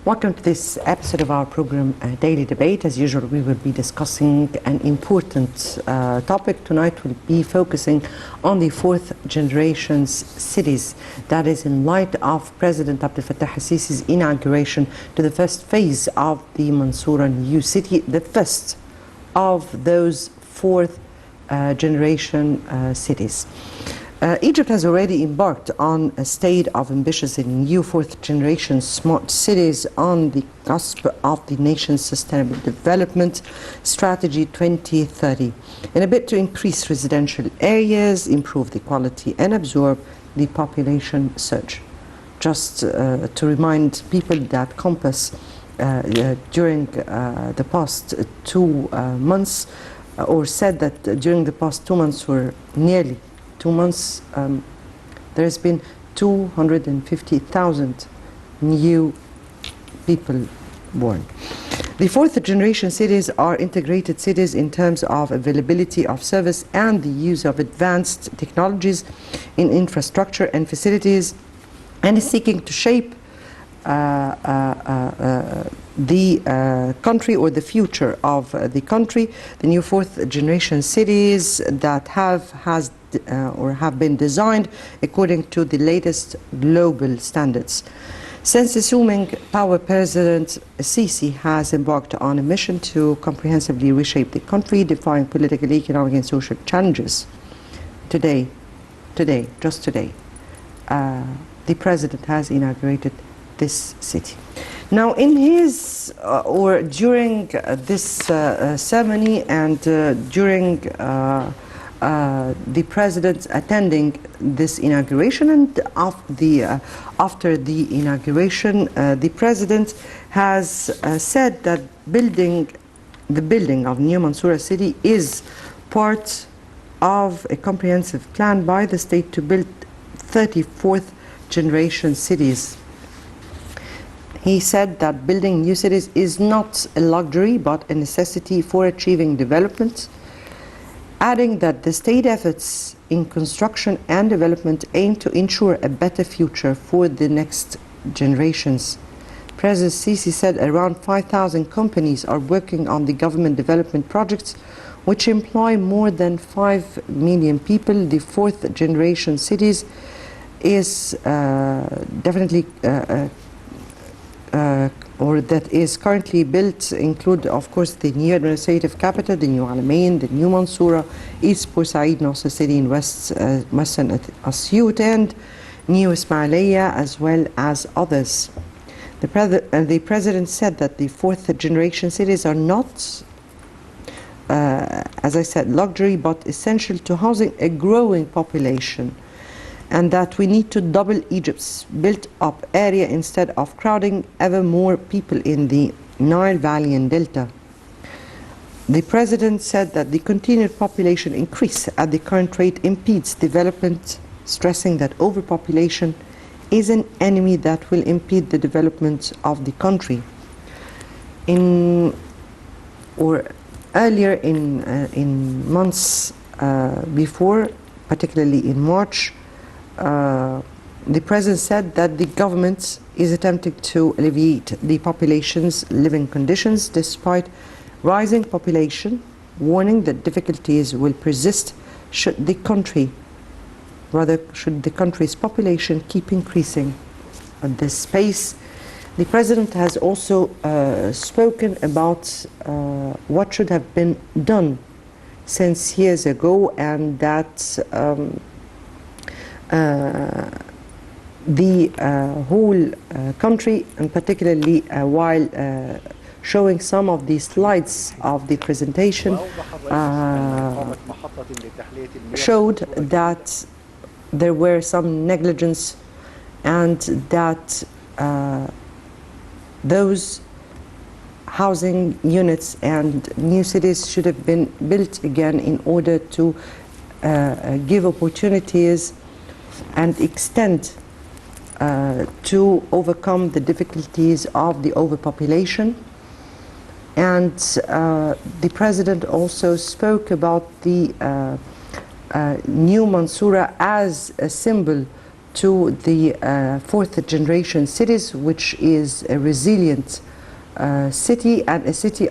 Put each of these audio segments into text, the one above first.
Welcome to this episode of our program, Daily Debate. As usual, we will be discussing an important topic. Tonight we'll be focusing on the fourth generation's cities. That is in light of President Abdel Fattah al-Sisi's inauguration to the first phase of the Mansoura new city, the first of those fourth generation cities. Egypt has already embarked on a state of ambitious and new fourth generation smart cities on the cusp of the nation's sustainable development strategy 2030 in a bid to increase residential areas, improve the quality and absorb the population surge. Just to remind people that Compass during the past 2 months or said that during the past 2 months or nearly 2 months, there has been 250,000 new people born. The fourth generation cities are integrated cities in terms of availability of service and the use of advanced technologies in infrastructure and facilities, and is seeking to shape the country or the future of the country. The new fourth generation cities that have been designed according to the latest global standards. Since assuming power, President Sisi has embarked on a mission to comprehensively reshape the country, defying political, economic and social challenges. Today, just today, the President has inaugurated this city. Now, in his or during this ceremony and during the President attending this inauguration and after the inauguration, the President has said that the building of New Mansoura city is part of a comprehensive plan by the state to build 34th generation cities. He said that building new cities is not a luxury but a necessity for achieving development, adding that the state efforts in construction and development aim to ensure a better future for the next generations. President Sisi said around 5,000 companies are working on the government development projects which employ more than 5 million people. The fourth generation cities is definitely or that is currently built include, of course, the new administrative capital, the new Alamein, the new Mansoura, East Port Said, Nasser City in Western Asyut, and new Ismailia, as well as others. The President said that the fourth generation cities are not, as I said, luxury, but essential to housing a growing population, and that we need to double Egypt's built-up area instead of crowding ever more people in the Nile Valley and Delta. The President said that the continued population increase at the current rate impedes development, stressing that overpopulation is an enemy that will impede the development of the country. Earlier in months before, particularly in March, the President said that the government is attempting to alleviate the population's living conditions despite rising population, warning that difficulties will persist should the country's population keep increasing at this pace. The President has also spoken about what should have been done since years ago, and that the whole country, and particularly while showing some of the slides of the presentation, showed that there were some negligence and that those housing units and new cities should have been built again in order to give opportunities and extend to overcome the difficulties of the overpopulation. And the President also spoke about the new Mansoura as a symbol to the fourth generation cities, which is a resilient city and a city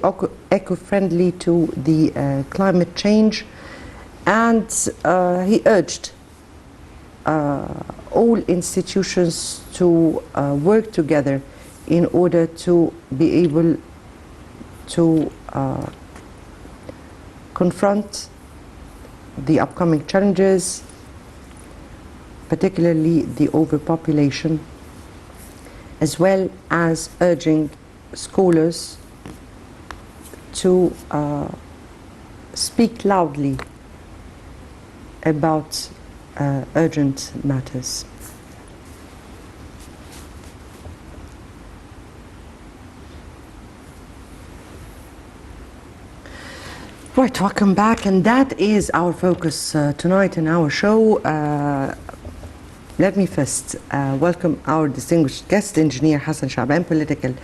eco-friendly to the climate change. And he urged all institutions to work together in order to be able to confront the upcoming challenges, particularly the overpopulation, as well as urging scholars to speak loudly about urgent matters. Right, welcome back, and that is our focus tonight in our show. Let me first welcome our distinguished guest, engineer Hassan Shaban, political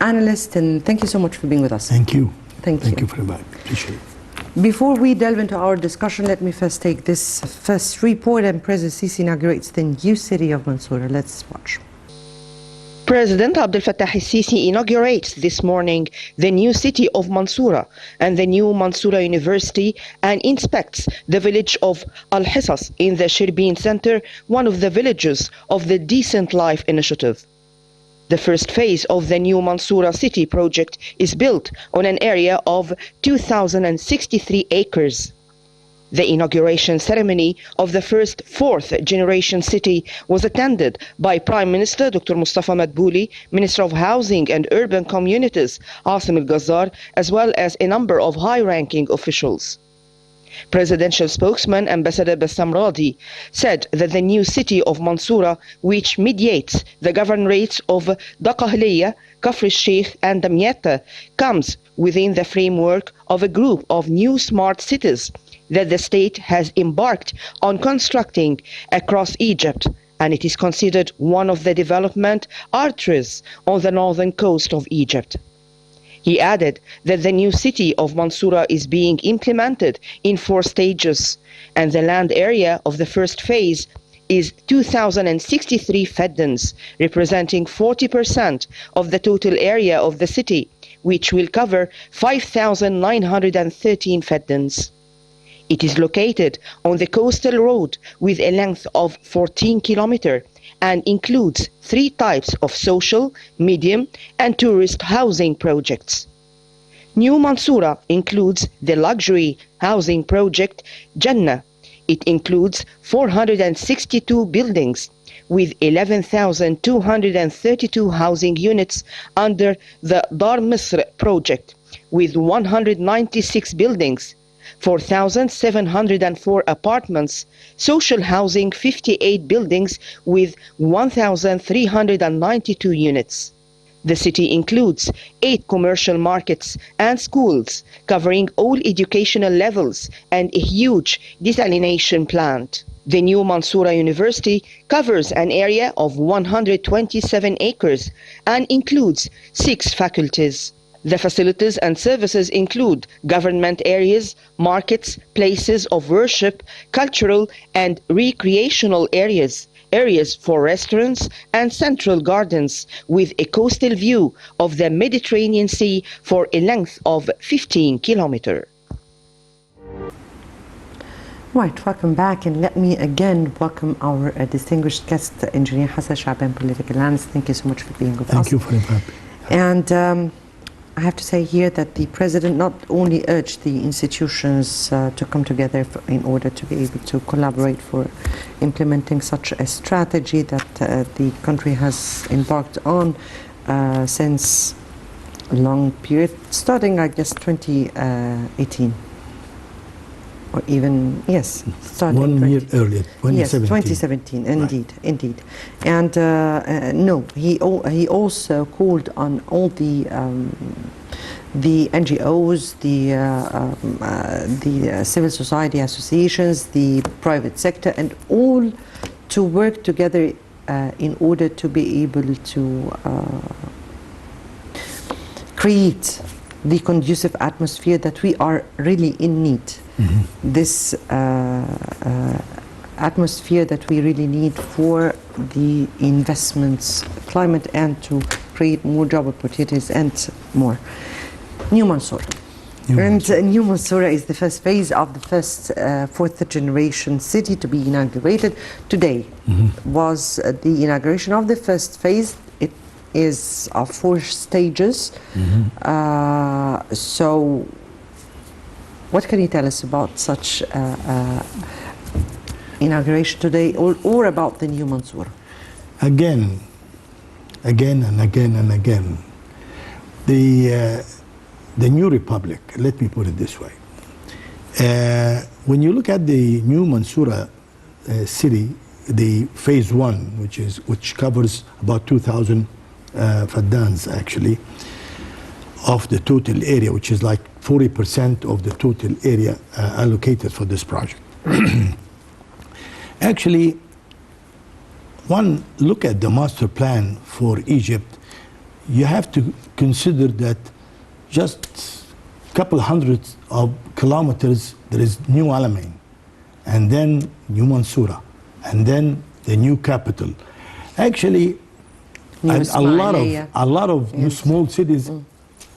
analyst, and thank you so much for being with us. Thank you. Thank you very much. Appreciate it. Before we delve into our discussion, let me first take this first report, and President Sisi inaugurates the new city of Mansoura. Let's watch. President Abdel Fattah al-Sisi inaugurates this morning the new city of Mansoura and the new Mansoura University, and inspects the village of Al-Hisas in the Shirbin Center, one of the villages of the Decent Life Initiative. The first phase of the new Mansoura city project is built on an area of 2,063 acres. The inauguration ceremony of the first fourth generation city was attended by Prime Minister Dr. Mustafa Madbouli, Minister of Housing and Urban Communities Asim Al-Ghazzar, as well as a number of high-ranking officials. Presidential spokesman Ambassador Bassam Radi said that the new city of Mansoura, which mediates the governorates of Daqahliya, Kafr al-Sheikh and Damietta, comes within the framework of a group of new smart cities that the state has embarked on constructing across Egypt, and it is considered one of the development arteries on the northern coast of Egypt. He added that the new city of Mansoura is being implemented in 4 stages, and the land area of the first phase is 2,063 faddans, representing 40% of the total area of the city, which will cover 5,913 faddans. It is located on the coastal road with a length of 14 kilometers and includes 3 types of social, medium, and tourist housing projects. New Mansoura includes the luxury housing project Jannah. It includes 462 buildings with 11,232 housing units under the Dar Misr project, with 196 buildings, 4,704 apartments, social housing 58 buildings with 1,392 units. The city includes 8 commercial markets and schools covering all educational levels and a huge desalination plant. The new Mansoura University covers an area of 127 acres and includes 6 faculties. The facilities and services include government areas, markets, places of worship, cultural and recreational areas, areas for restaurants and central gardens, with a coastal view of the Mediterranean Sea for a length of 15 kilometers. Right, welcome back, and let me again welcome our distinguished guest, engineer Hassan Shaban, political analyst. Thank you so much for being with us. Thank you for inviting me. And I have to say here that the President not only urged the institutions to come together in order to be able to collaborate for implementing such a strategy that the country has embarked on since a long period, starting, I guess, 2018. Or even, yes, starting 1 year earlier, 2017. Yes, 2017, indeed, right. Indeed. And no, he also called on all the NGOs, the civil society associations, the private sector, and all to work together in order to be able to create the conducive atmosphere that we are really in need. Mm-hmm. This atmosphere that we really need for the investments climate and to create more job opportunities and more. New Mansoura. New Mansoura is the first phase of the first fourth generation city to be inaugurated. Today was the inauguration of the first phase. It is of 4 stages. So what can you tell us about such inauguration today, or about the new Mansoura? Again and again. The new republic, let me put it this way. When you look at the new Mansoura city, the phase 1, which covers about 2,000 faddans actually, of the total area, which is like 40% of the total area allocated for this project. Actually, one look at the master plan for Egypt, you have to consider that just a couple hundreds of kilometers there is New Alamein, and then New Mansoura, and then the new capital. Actually, a lot of new small cities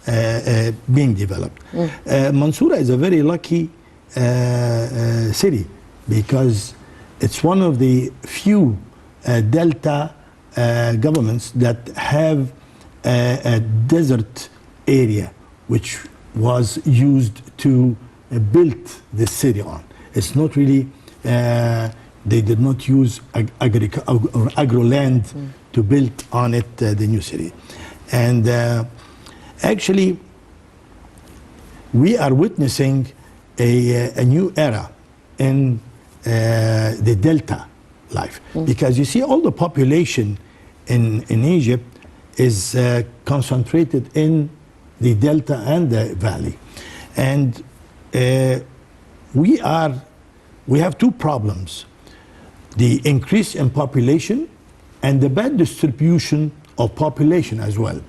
being developed. Mansoura is a very lucky city because it's one of the few delta governments that have a desert area which was used to build this city on. It's not really, they did not use agro land to build on it the new city. And actually, we are witnessing a new era in the delta life, because you see all the population in Egypt is concentrated in the delta and the valley, and we have 2 problems: the increase in population and the bad distribution of population as well.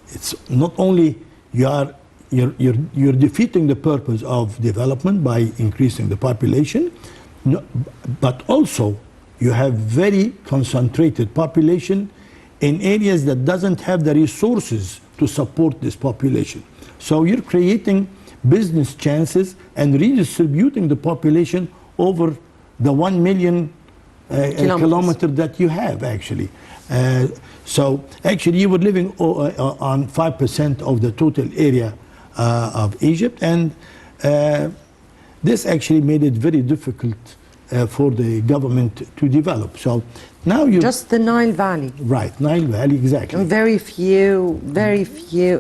It's not only you're defeating the purpose of development by increasing the population, but also you have very concentrated population in areas that doesn't have the resources to support this population. So you're creating business chances and redistributing the population over the 1 million kilometer that you have actually. So actually you were living on 5% of the total area of Egypt, and this actually made it very difficult for the government to develop. So now you just the Nile Valley. Right, Nile Valley, exactly. And very few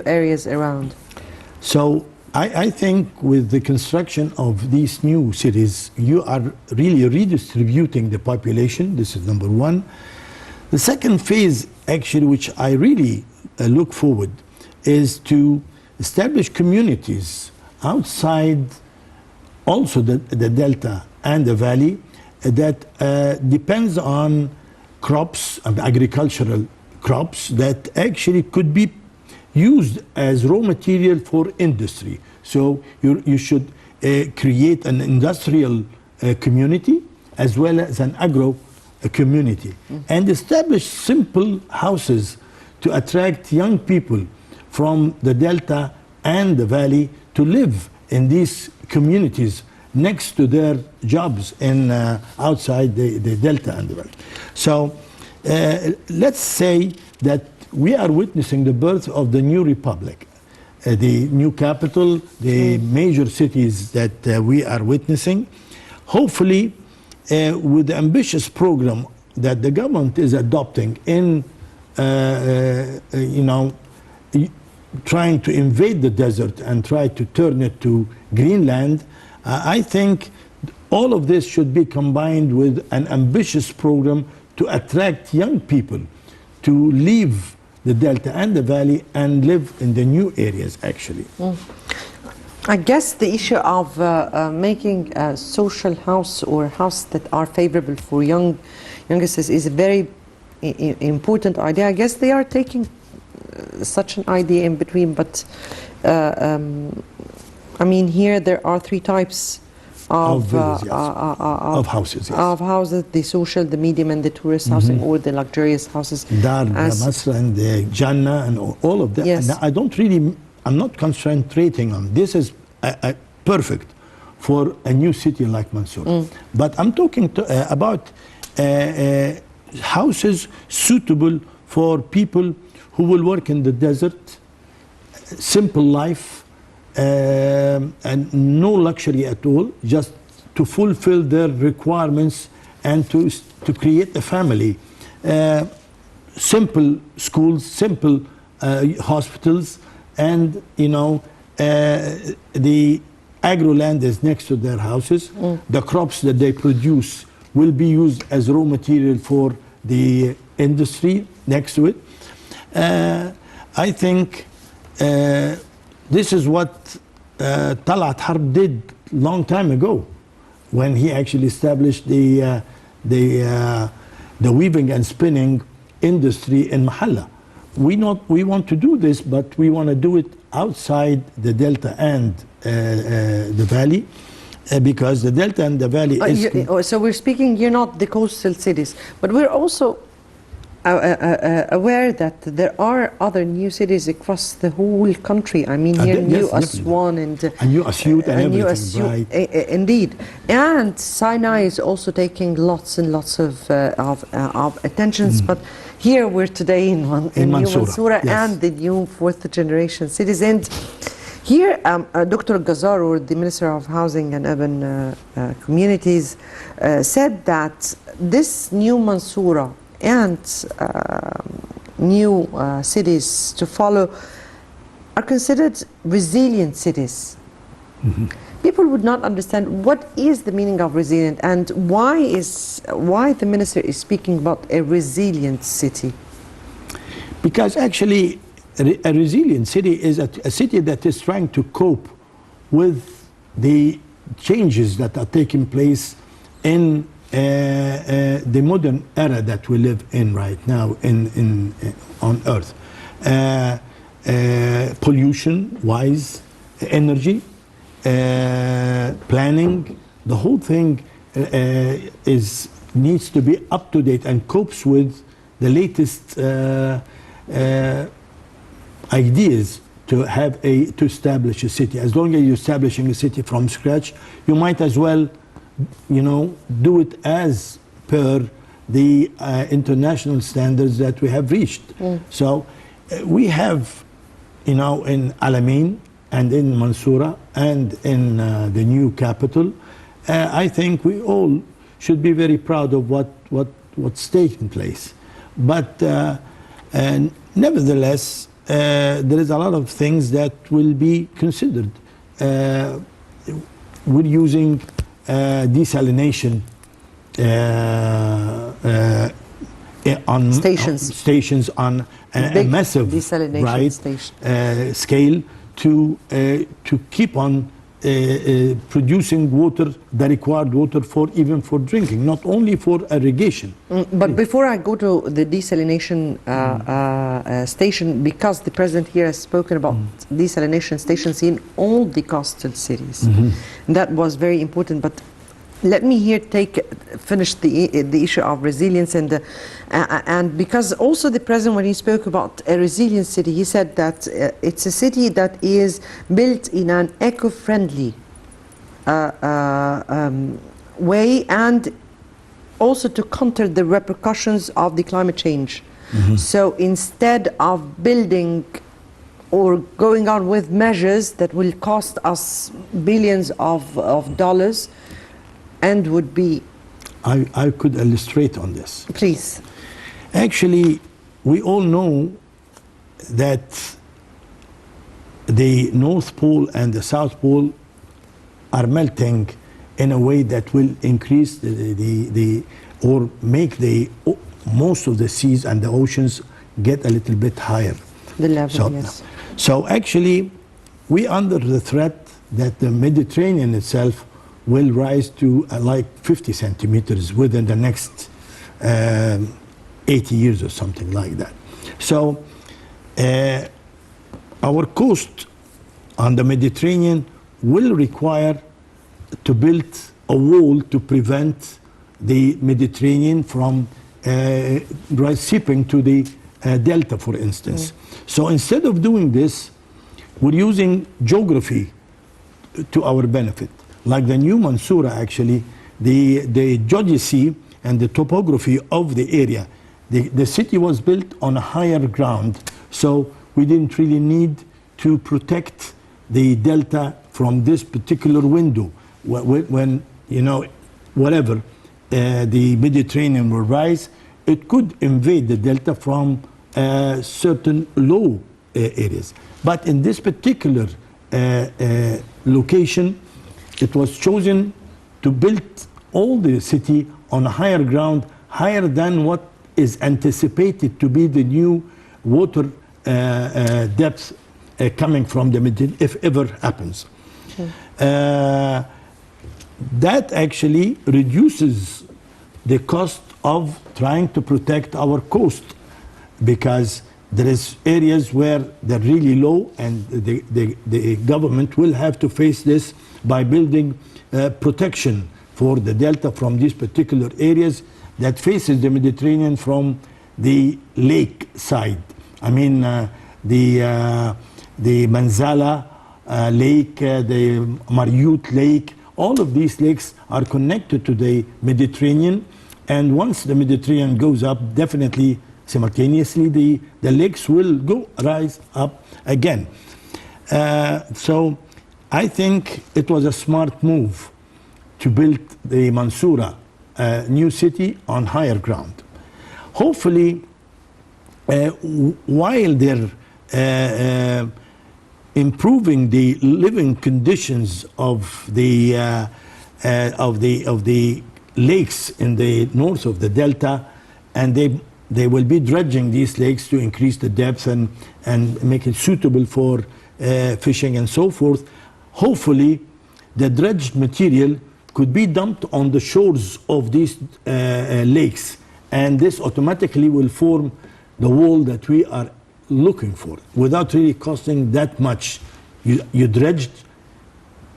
areas around. So I think with the construction of these new cities, you are really redistributing the population. This is number 1. The second phase, actually, which I really look forward, is to establish communities outside also the delta and the valley that depends on crops and agricultural crops that actually could be used as raw material for industry. So you should create an industrial community as well as an agro community, and establish simple houses to attract young people from the delta and the valley to live in these communities next to their jobs in outside the delta and the valley. So let's say that we are witnessing the birth of the new republic, the new capital, the major cities that we are witnessing. Hopefully, with the ambitious program that the government is adopting in, trying to invade the desert and try to turn it to Greenland, I think all of this should be combined with an ambitious program to attract young people to leave the delta and the valley and live in the new areas, actually. I guess the issue of making a social house or house that are favorable for youngsters is a very important idea. I guess they are taking such an idea in between, but I mean, here there are 3 types Of villas, yes. Of houses, yes. Of houses, the social, the medium, and the tourist housing, or the luxurious houses. Dar, Masra, and the Jannah, and all of that. Yes. Now, I'm not concentrating on this is perfect for a new city like Mansoura. But I'm talking about houses suitable for people who will work in the desert, simple life, and no luxury at all, just to fulfill their requirements and to create a family. Simple schools, simple hospitals, and the agro land is next to their houses. The crops that they produce will be used as raw material for the industry next to it. I think this is what Talat Harb did long time ago, when he actually established the weaving and spinning industry in Mahalla. We want to do this, but we want to do it outside the delta and the valley, because the delta and the valley is... So we're speaking, you're not the coastal cities, but we're also aware that there are other new cities across the whole country. I mean, here New Aswan and New Asyut and everything, right? Indeed, and Sinai is also taking lots and lots of attentions. But here we're today in New Mansoura, yes, and the new fourth generation cities. And here, Dr. Ghazar, or the Minister of Housing and Urban Communities, said that this new Mansoura and new cities to follow are considered resilient cities. People would not understand what is the meaning of resilient, and why the minister is speaking about a resilient city. Because actually a resilient city is a city that is trying to cope with the changes that are taking place in the modern era that we live in right now on Earth. Pollution-wise, energy, planning, the whole thing needs to be up to date and copes with the latest ideas to establish a city. As long as you're establishing a city from scratch, you might as well do it as per the international standards that we have reached. So we have, in Alamein and in Mansoura and in the new capital, I think we all should be very proud of what's taking place. But nevertheless, there is a lot of things that will be considered. We're using desalination on stations on a massive desalination scale to keep on producing water, the required water even for drinking, not only for irrigation. But before I go to the desalination station, because the president here has spoken about desalination stations in all the coastal cities, that was very important. But let me here finish the issue of resilience, and because also the president, when he spoke about a resilient city, he said that it's a city that is built in an eco-friendly way, and also to counter the repercussions of the climate change. So instead of building or going on with measures that will cost us billions of dollars, and would be... I could illustrate on this. Please. Actually, we all know that the North Pole and the South Pole are melting in a way that will increase or make most of the seas and the oceans get a little bit higher. The level, yes. So actually, we are under the threat that the Mediterranean itself will rise to like 50 centimeters within the next 80 years or something like that. So our coast on the Mediterranean will require to build a wall to prevent the Mediterranean from seeping to the delta, for instance. So instead of doing this, we're using geography to our benefit. Like the new Mansoura, actually, the geodesy and the topography of the area. The city was built on a higher ground, so we didn't really need to protect the delta from this particular window. When you know, whatever, the Mediterranean will rise, it could invade the delta from certain low areas. But in this particular location, it was chosen to build all the city on a higher ground, higher than what is anticipated to be the new water depth coming from the Mediterranean, if ever happens. That actually reduces the cost of trying to protect our coast, because there is areas where they're really low, and the government will have to face this by building protection for the delta from these particular areas that faces the Mediterranean from the lake side. I mean, the Manzala lake, the Mariut lake, all of these lakes are connected to the Mediterranean, and once the Mediterranean goes up, definitely simultaneously the lakes will rise up again. So I think it was a smart move to build the Mansoura new city on higher ground. Hopefully, while they're improving the living conditions of the lakes in the north of the delta, and they will be dredging these lakes to increase the depth and make it suitable for fishing and so forth. Hopefully, the dredged material could be dumped on the shores of these lakes, and this automatically will form the wall that we are looking for without really costing that much. You dredged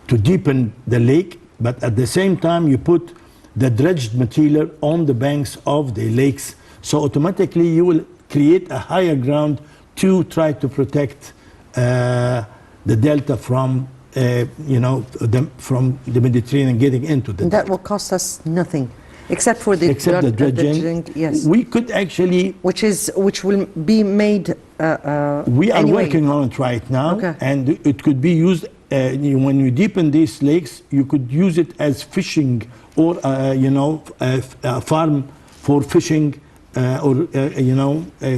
to deepen the lake, but at the same time you put the dredged material on the banks of the lakes, so automatically you will create a higher ground to try to protect the delta from from the Mediterranean getting into the delta. That will cost us nothing, except for the dredging. Yes, we could actually, which will be made. We are working on it right now, and it could be used when you deepen these lakes. You could use it as fishing, or a farm for fishing, or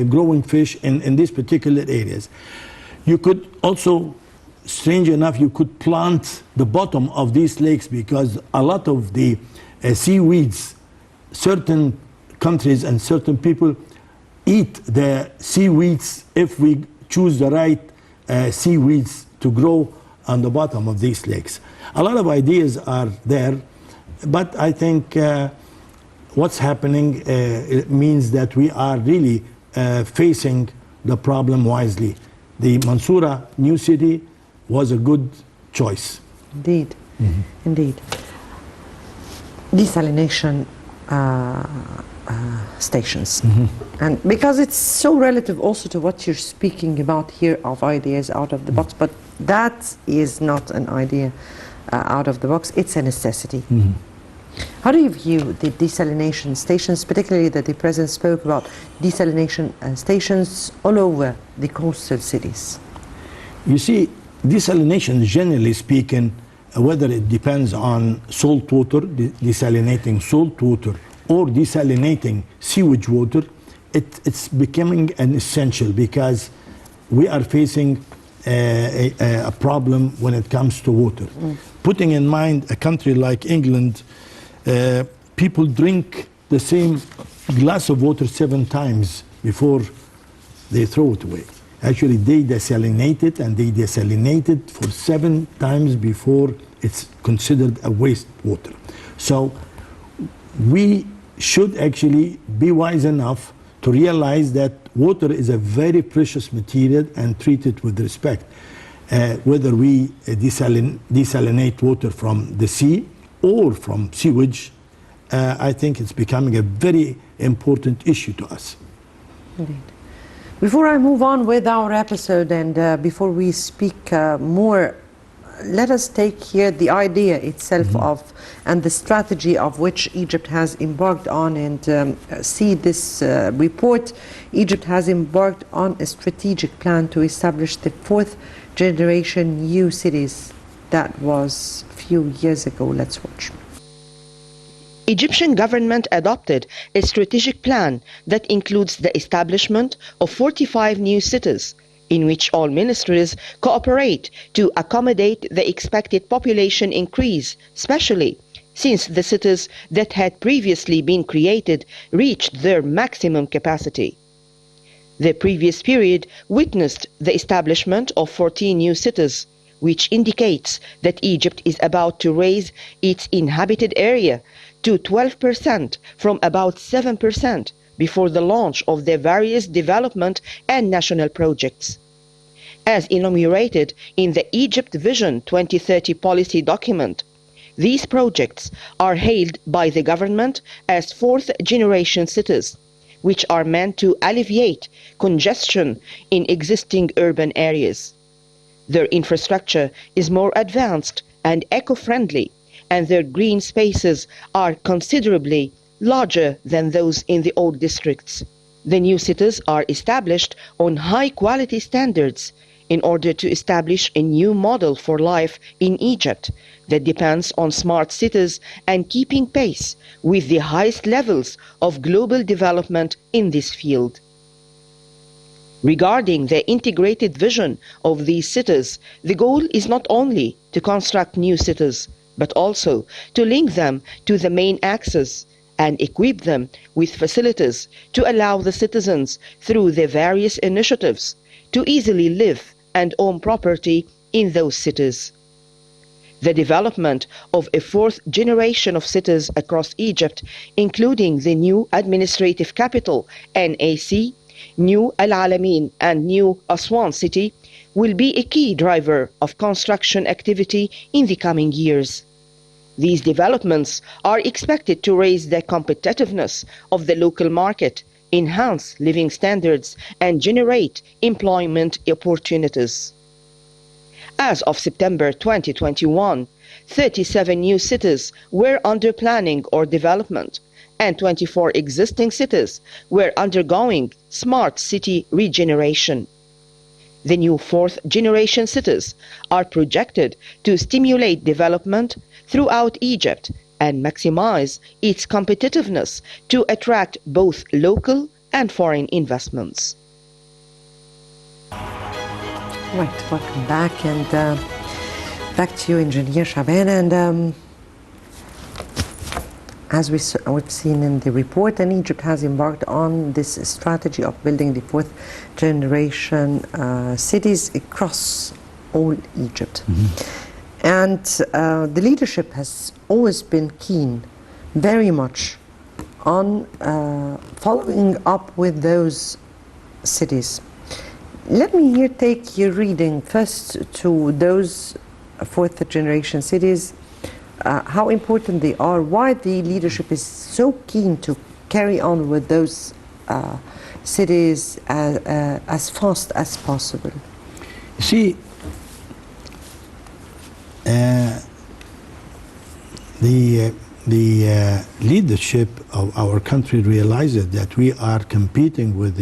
growing fish in these particular areas. You could also, strange enough, you could plant the bottom of these lakes, because a lot of the seaweeds, certain countries and certain people eat the seaweeds if we choose the right seaweeds to grow on the bottom of these lakes. A lot of ideas are there, but I think what's happening it means that we are really facing the problem wisely. The Mansoura new city was a good choice. Indeed, indeed. Desalination stations, and because it's so relative also to what you're speaking about here of ideas out of the box, but that is not an idea out of the box, it's a necessity. How do you view the desalination stations, particularly that the President spoke about desalination stations all over the coastal cities? You see, desalination, generally speaking, whether it depends on salt water, desalinating salt water, or desalinating sewage water, it's becoming an essential, because we are facing a problem when it comes to water. Putting in mind a country like England, people drink the same glass of water 7 times before they throw it away. Actually, they desalinate it, and they desalinate it for 7 times before it's considered a wastewater. So we should actually be wise enough to realize that water is a very precious material and treat it with respect. whether we desalinate water from the sea or from sewage, I think it's becoming a very important issue to us. Indeed. Before I move on with our episode and before we speak more, let us take here the idea itself of and the strategy of which Egypt has embarked on and see this report. Egypt has embarked on a strategic plan to establish the fourth generation new cities. That was a few years ago. Let's watch. Egyptian government adopted a strategic plan that includes the establishment of 45 new cities, in which all ministries cooperate to accommodate the expected population increase, especially since the cities that had previously been created reached their maximum capacity. The previous period witnessed the establishment of 14 new cities, which indicates that Egypt is about to raise its inhabited area to 12% from about 7% before the launch of their various development and national projects. As enumerated in the Egypt Vision 2030 policy document, these projects are hailed by the government as fourth-generation cities, which are meant to alleviate congestion in existing urban areas. Their infrastructure is more advanced and eco-friendly, and their green spaces are considerably larger than those in the old districts. The new cities are established on high-quality standards in order to establish a new model for life in Egypt that depends on smart cities and keeping pace with the highest levels of global development in this field. Regarding the integrated vision of these cities, the goal is not only to construct new cities, but also to link them to the main axis and equip them with facilities to allow the citizens through the various initiatives to easily live and own property in those cities. The development of a fourth generation of cities across Egypt, including the new administrative capital, NAC, New Al Alamein and New Aswan city, will be a key driver of construction activity in the coming years. These developments are expected to raise the competitiveness of the local market, enhance living standards, and generate employment opportunities. As of September 2021, 37 new cities were under planning or development, and 24 existing cities were undergoing smart city regeneration. The new fourth-generation cities are projected to stimulate development throughout Egypt and maximize its competitiveness to attract both local and foreign investments. Right, welcome back, and back to you, Engineer Shaban. And as we've seen in the report, and Egypt has embarked on this strategy of building the fourth generation cities across all Egypt. And the leadership has always been keen, very much, on following up with those cities. Let me here take your reading first to those fourth generation cities, how important they are, why the leadership is so keen to carry on with those cities as fast as possible. You see, the leadership of our country realizes that we are competing with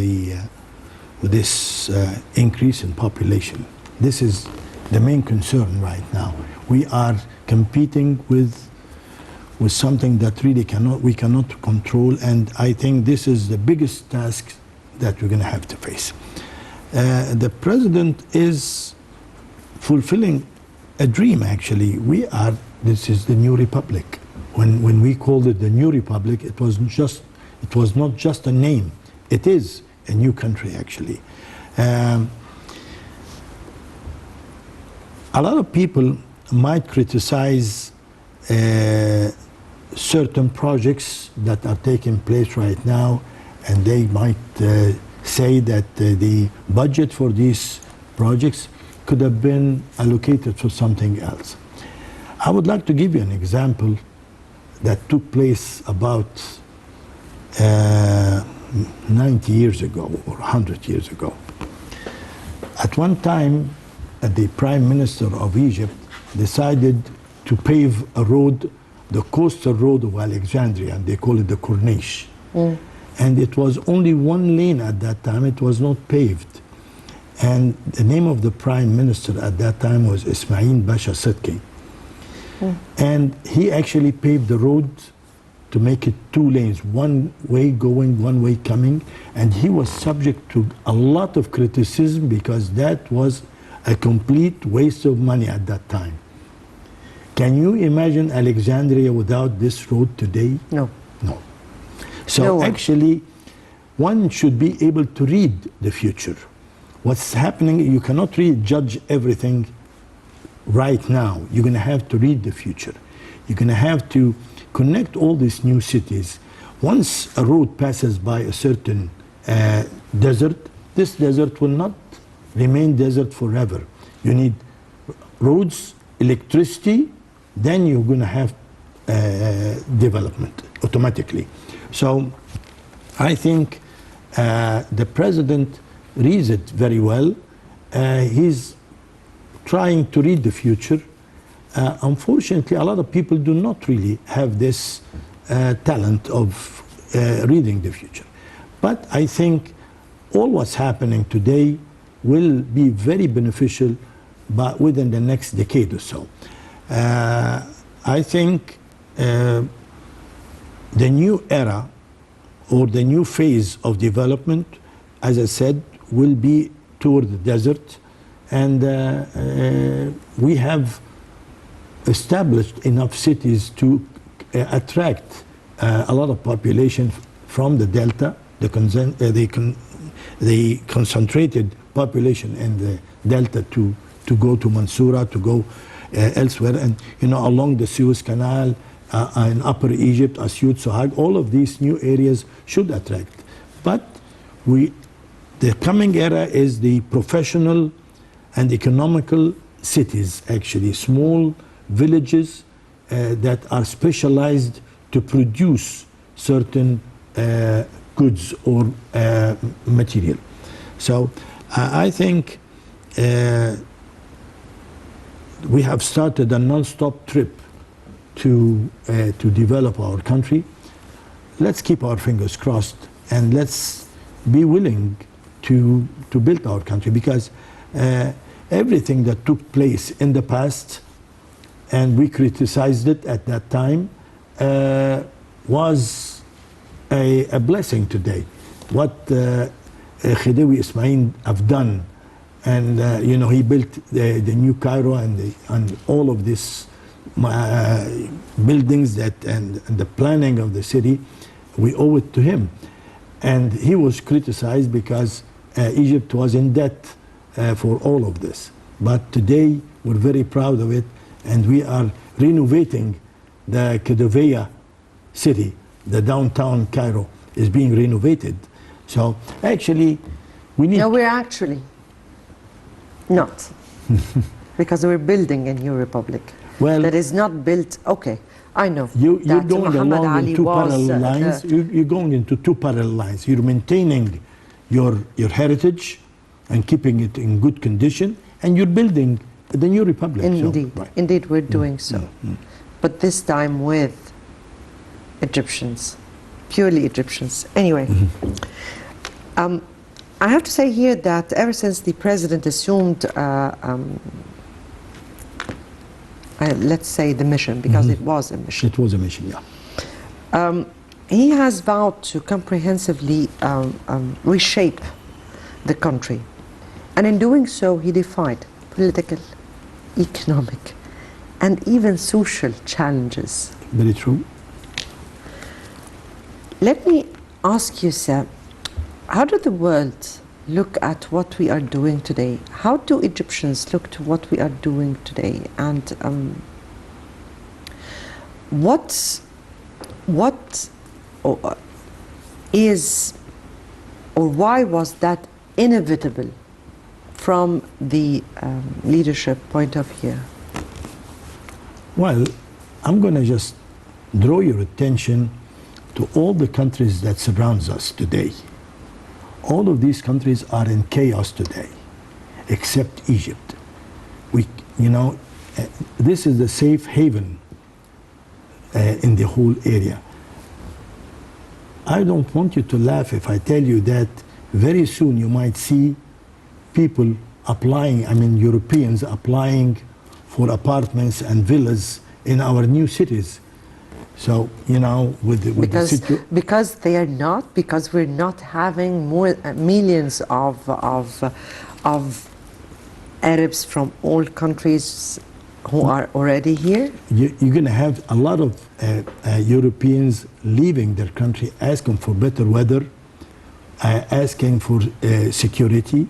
this increase in population. This is the main concern right now. We are competing with something that really we cannot control, and I think this is the biggest task that we're going to have to face. The president is fulfilling a dream, actually. This is the new republic. When we called it the new republic, it was not just a name. It is a new country, actually. A lot of people might criticize certain projects that are taking place right now, and they might say that the budget for these projects could have been allocated for something else. I would like to give you an example that took place about 90 years ago or 100 years ago. At one time, the Prime Minister of Egypt decided to pave a road, the coastal road of Alexandria, and they call it the Corniche. And it was only one lane at that time, it was not paved. And the name of the Prime Minister at that time was Ismail Basha Sidki. And he actually paved the road to make it two lanes, one way going, one way coming. And he was subject to a lot of criticism because that was a complete waste of money at that time. Can you imagine Alexandria without this road today? No. No. So No one. actually, one should be able to read the future. What's happening, you cannot really judge everything right now. You're going to have to read the future. You're going to have to connect all these new cities. Once a road passes by a certain desert, this desert will not remain desert forever. You need roads, electricity, then you're going to have development automatically. So I think the president reads it very well. He's trying to read the future. Unfortunately, a lot of people do not really have this talent of reading the future. But I think all what's happening today will be very beneficial within the next decade or so. I think the new era or the new phase of development, as I said, will be toward the desert. And we have established enough cities to attract a lot of population from the delta, the concentrated population in the delta to go to Mansoura, to go elsewhere, and along the Suez Canal, in Upper Egypt, Asyut, Sohag, all of these new areas should attract. But the coming era is the professional and economical cities, actually, small villages that are specialized to produce certain goods or material. So I think we have started a non-stop trip to develop our country. Let's keep our fingers crossed and let's be willing to build our country, because everything that took place in the past, and we criticized it at that time, was a blessing today. What Khidewi Ismail have done, and he built the new Cairo and all of this buildings and the planning of the city, we owe it to him. And he was criticized because Egypt was in debt for all of this. But today we're very proud of it, and we are renovating the Khedivia city. The downtown Cairo is being renovated. So actually we need... No, we're actually not. Because we're building a new republic. Well, that is not built. Okay, I know. You're that going Muhammad along Ali in two was, parallel lines. You're going into two parallel lines. You're maintaining your heritage and keeping it in good condition, and you're building the new republic. Indeed, so, right. Indeed, we're doing so. But this time with Egyptians, purely Egyptians. Anyway, I have to say here that ever since the president assumed let's say the mission, because it was a mission. It was a mission, yeah. He has vowed to comprehensively reshape the country. And in doing so, he defied political, economic, and even social challenges. Very true. Let me ask you, sir, how did the world look at what we are doing today? How do Egyptians look to what we are doing today? And what is, or why was that inevitable from the leadership point of view? Well, I'm going to just draw your attention to all the countries that surrounds us today. All of these countries are in chaos today, except Egypt. This is the safe haven in the whole area. I don't want you to laugh if I tell you that very soon you might see people applying, Europeans applying for apartments and villas in our new cities. So, because they are not, because we're not having more millions of Arabs from all countries who are already here. You're going to have a lot of Europeans leaving their country, asking for better weather, asking for security.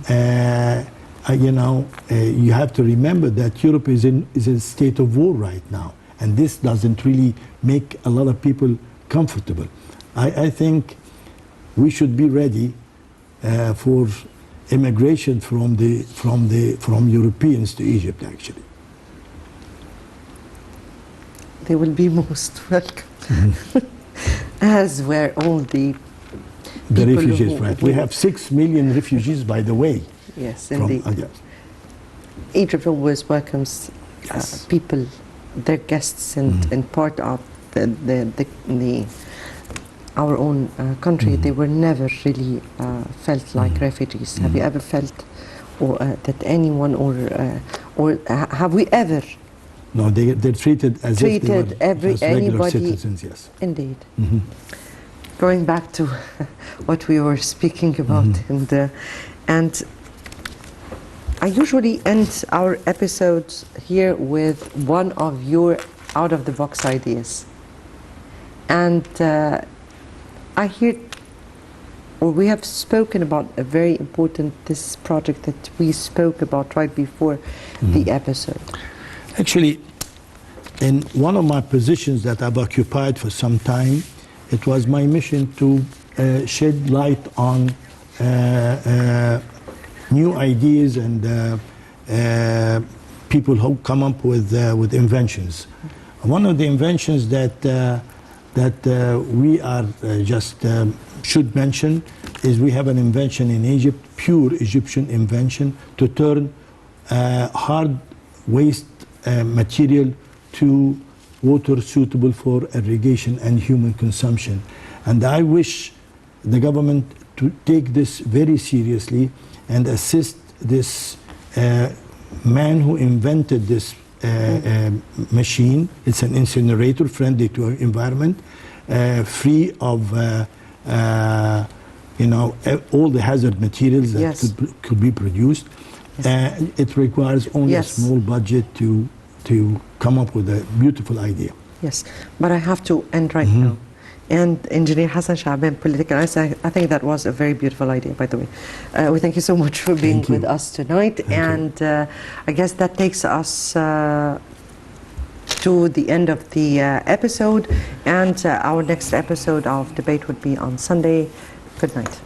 You have to remember that Europe is in a state of war right now, and this doesn't really make a lot of people comfortable. I think we should be ready for immigration from Europeans to Egypt. Actually, they will be most welcome, as were all the refugees. Right, we have 6 million refugees, by the way. Yes, indeed. Yes. Egypt always welcomes people, their guests, and part of our own country. They were never really felt like refugees. Have you ever felt that anyone or have we ever? No, they're treated as if they were just regular anybody, citizens. Yes, indeed. Going back to what we were speaking about, and I usually end our episodes here with one of your out-of-the-box ideas. And I hear, or we have spoken about a very important, this project that we spoke about right before the episode. Actually, in one of my positions that I've occupied for some time, it was my mission to shed light on new ideas and people who come up with inventions. One of the inventions that we are should mention is we have an invention in Egypt, pure Egyptian invention, to turn hard waste material to water suitable for irrigation and human consumption. And I wish the government to take this very seriously and assist this man who invented this machine. It's an incinerator friendly to our environment, free of all the hazard materials that could be produced. It requires only a small budget to come up with a beautiful idea. Yes, but I have to end right now. And Engineer Hassan Shaban, political analyst, I think that was a very beautiful idea, by the way. We thank you so much for being with us tonight. Thank you. I guess that takes us to the end of the episode. And our next episode of debate would be on Sunday. Good night.